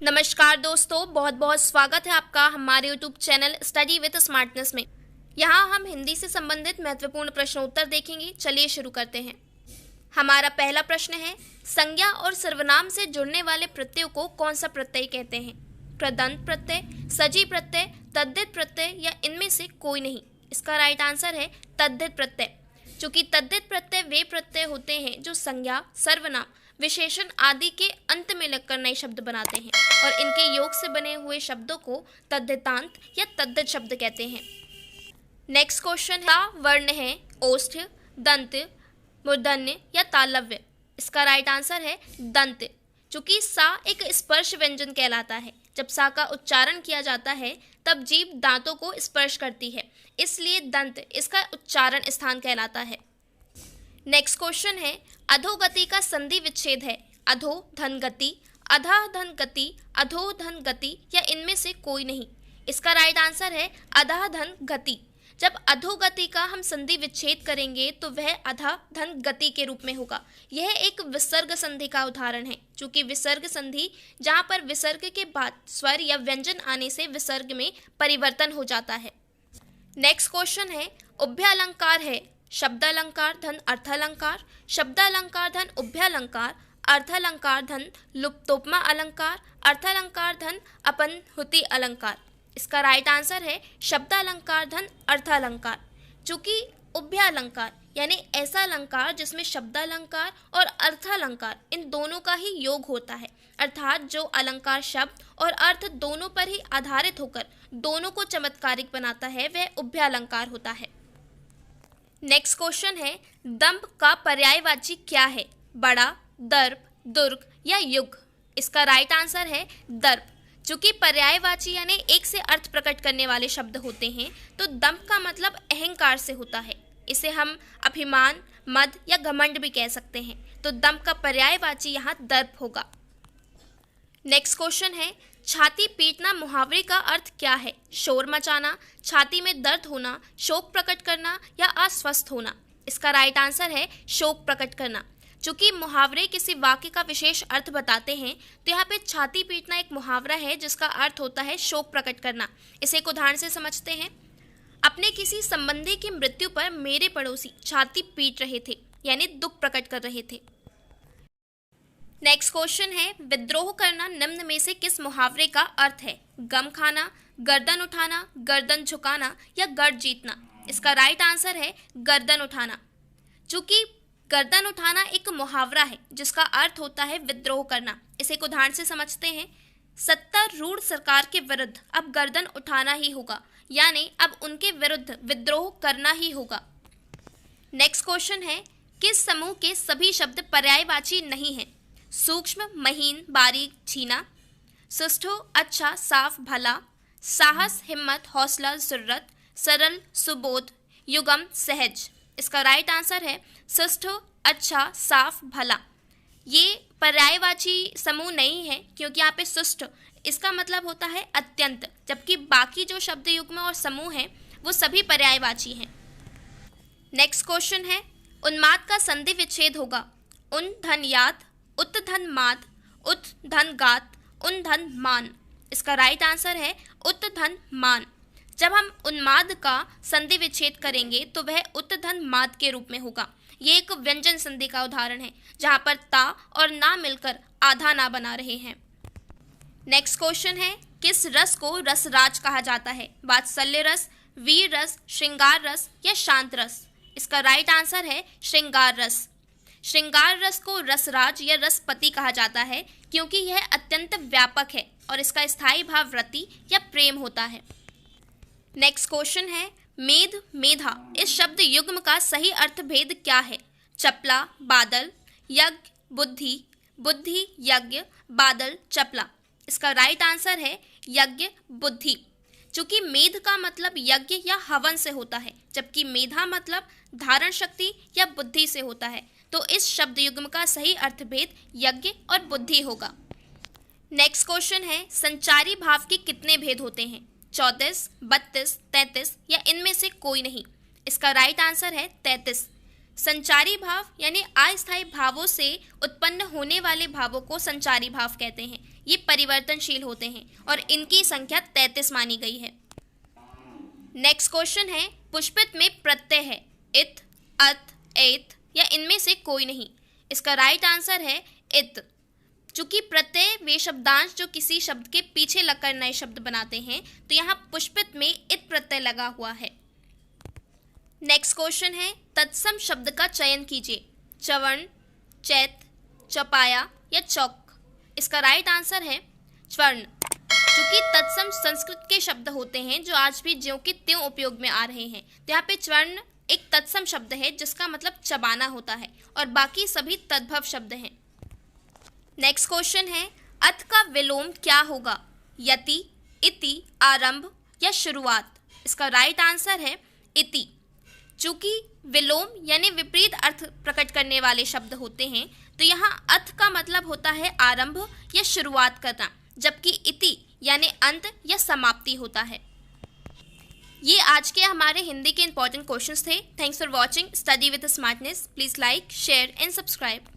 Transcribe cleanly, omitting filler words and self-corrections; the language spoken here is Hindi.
नमस्कार दोस्तों, बहुत बहुत स्वागत है आपका हमारे YouTube channel study with smartness में। यहाँ हम हिंदी से संबंधित महत्वपूर्ण प्रश्नोत्तर देखेंगे। चलिए शुरू करते हैं। हमारा पहला प्रश्न है, संज्ञा और सर्वनाम से जुड़ने वाले प्रत्ययों को कौन सा प्रत्यय कहते हैं? कृदंत प्रत्यय, सजी प्रत्यय, तद्धित प्रत्यय या इनमें से कोई नहीं। इसका राइट आंसर है तद्धित प्रत्यय। चूंकि तद्धित प्रत्यय वे प्रत्यय होते हैं जो संज्ञा, सर्वनाम, विशेषण आदि के अंत में लगकर नए शब्द बनाते हैं और इनके योग से बने हुए शब्दों को तद्धितांत या तद्धित शब्द कहते हैं। नेक्स्ट क्वेश्चन है, वर्ण है ओष्ठ, दंत, मूर्धन्य या तालव्य। इसका राइट आंसर है दंत। चूंकि सा एक स्पर्श व्यंजन कहलाता है। जब सा का उच्चारण किया जाता है तब जीभ दांतों को स्पर्श करती है, इसलिए दंत इसका उच्चारण स्थान कहलाता है। नेक्स्ट क्वेश्चन है, अधोगति का संधि विच्छेद है अधो धन गति, अधा धन गति, अधो धन गति या इनमें से कोई नहीं। इसका राइट आंसर है अधा धन गति। जब अधोगति का हम संधि विच्छेद करेंगे तो वह अधा धन गति के रूप में होगा। यह एक विसर्ग संधि का उदाहरण है। चूंकि विसर्ग संधि जहाँ पर विसर्ग के बाद स्वर या व्यंजन आने से विसर्ग में परिवर्तन हो जाता है। नेक्स्ट क्वेश्चन है, उभयालंकार है शब्दालंकार धन अर्थालंकार, शब्दालंकार धन उभयालंकार, अर्थालंकार धन लुप्तोपमा अलंकार, अर्थालंकार धन अपनहुति अलंकार। इसका राइट आंसर है शब्दालंकार धन अर्थालंकार। चूंकि उभयालंकार यानी ऐसा अलंकार जिसमें शब्दालंकार और अर्थालंकार इन दोनों का ही योग होता है, अर्थात जो अलंकार शब्द और अर्थ दोनों पर ही आधारित होकर दोनों को चमत्कारिक बनाता है वह उभयालंकार होता है। नेक्स्ट क्वेश्चन है, दंभ का पर्यायवाची क्या है? बड़ा, दर्प, दुर्ग या युग। इसका राइट आंसर है दर्प। चूंकि पर्यायवाची यानी एक से अर्थ प्रकट करने वाले शब्द होते हैं तो दंभ का मतलब अहंकार से होता है। इसे हम अभिमान, मद या घमंड भी कह सकते हैं। तो दंभ का पर्यायवाची यहाँ दर्प होगा। नेक्स्ट क्वेश्चन है, छाती पीटना मुहावरे का अर्थ क्या है? शोर मचाना, छाती में दर्द होना, शोक प्रकट करना या अस्वस्थ होना। इसका राइट आंसर है शोक प्रकट करना। चूंकि मुहावरे किसी वाक्य का विशेष अर्थ बताते हैं तो यहाँ पे छाती पीटना एक मुहावरा है जिसका अर्थ होता है शोक प्रकट करना। इसे एक उदाहरण से समझते हैं। अपने किसी संबंधी की मृत्यु पर मेरे पड़ोसी छाती पीट रहे थे, यानी दुख प्रकट कर रहे थे। नेक्स्ट क्वेश्चन है, विद्रोह करना निम्न में से किस मुहावरे का अर्थ है? गम खाना, गर्दन उठाना, गर्दन झुकाना या गर्द जीतना। इसका राइट आंसर है गर्दन उठाना। चूंकि गर्दन उठाना एक मुहावरा है जिसका अर्थ होता है विद्रोह करना। इसे एक उदाहरण से समझते हैं। सत्तारूढ़ सरकार के विरुद्ध अब गर्दन उठाना ही होगा, यानी अब उनके विरुद्ध विद्रोह करना ही होगा। नेक्स्ट क्वेश्चन है, किस समूह के सभी शब्द पर्यायवाची नहीं हैं? सूक्ष्म, महीन, बारीक, छीना, सुष्ठु, अच्छा, साफ, भला, साहस, हिम्मत, हौसला, जरूरत, सरल, सुबोध, युगम, सहज। इसका राइट आंसर है सुष्ठु, अच्छा, साफ, भला। ये पर्यायवाची समूह नहीं है क्योंकि यहाँ पे सुष्ठु इसका मतलब होता है अत्यंत, जबकि बाकी जो शब्द युग्म और समूह हैं वो सभी पर्यायवाची हैं। नेक्स्ट क्वेश्चन है, उन्माद का संधि विच्छेद होगा उन धन याद, उत धन माद, उत धन गात, उन धन मान। इसका राइट आंसर है उत धन मान। जब हम उन्माद का संधि विच्छेद करेंगे तो वह उत धन माद के रूप में होगा। ये एक व्यंजन संधि का उदाहरण है जहाँ पर ता और ना मिलकर आधा ना बना रहे हैं। नेक्स्ट क्वेश्चन है, किस रस को रसराज कहा जाता है? वात्सल्य रस, वीर रस, श्रृंगार रस या शांत रस। इसका राइट आंसर है श्रृंगार रस। श्रृंगार रस को रसराज या रसपति कहा जाता है क्योंकि यह अत्यंत व्यापक है और इसका स्थायी भाव रति या प्रेम होता है। नेक्स्ट क्वेश्चन है, मेध, मेधा इस शब्द युग्म का सही अर्थ भेद क्या है? चपला, बादल, यज्ञ, बुद्धि, बुद्धि, यज्ञ, बादल, चपला। इसका राइट आंसर है यज्ञ, बुद्धि। चूंकि मेध का मतलब यज्ञ या हवन से होता है जबकि मेधा मतलब धारण शक्ति या बुद्धि से होता है, तो इस शब्द युग्म का सही अर्थभेद यज्ञ और बुद्धि होगा। नेक्स्ट क्वेश्चन है, संचारी भाव के कितने भेद होते हैं? 34, 32, 33 या इनमें से कोई नहीं। इसका राइट आंसर है 33। संचारी भाव यानी अस्थायी भावों से उत्पन्न होने वाले भावों को संचारी भाव कहते हैं। ये परिवर्तनशील होते हैं और इनकी संख्या 33 मानी गई है। नेक्स्ट क्वेश्चन है, पुष्पित में प्रत्यय है इत, अत, एत या इनमें से कोई नहीं। इसका राइट आंसर है इत। चूंकि प्रत्यय वे शब्दांश जो किसी शब्द के पीछे लगकर नए शब्द बनाते हैं, तो यहाँ पुष्पित में इत प्रत्यय लगा हुआ है। नेक्स्ट क्वेश्चन है, तत्सम शब्द का चयन कीजिए, चवर्ण, चैत, चपाया या चौक। इसका राइट आंसर है स्वर्ण। चूंकि तत्सम संस्कृत के शब्द होते हैं जो आज भी ज्यों के त्यों उपयोग में आ रहे हैं, तो यहाँ पे स्वर्ण एक तत्सम शब्द है जिसका मतलब चबाना होता है और बाकी सभी तद्भव शब्द हैं। नेक्स्ट क्वेश्चन है, अथ का विलोम क्या होगा, यति, इति, आरंभ या शुरुआत। इसका राइट आंसर है इति। चूंकि विलोम यानी विपरीत अर्थ प्रकट करने वाले शब्द होते हैं, तो यहाँ अथ का मतलब होता है आरंभ या शुरुआत करना, जबकि इति यानी अंत या समाप्ति होता है। ये आज के हमारे हिंदी के इंपॉर्टेंट क्वेश्चंस थे। Thanks for watching study with smartness. Please like, share and subscribe.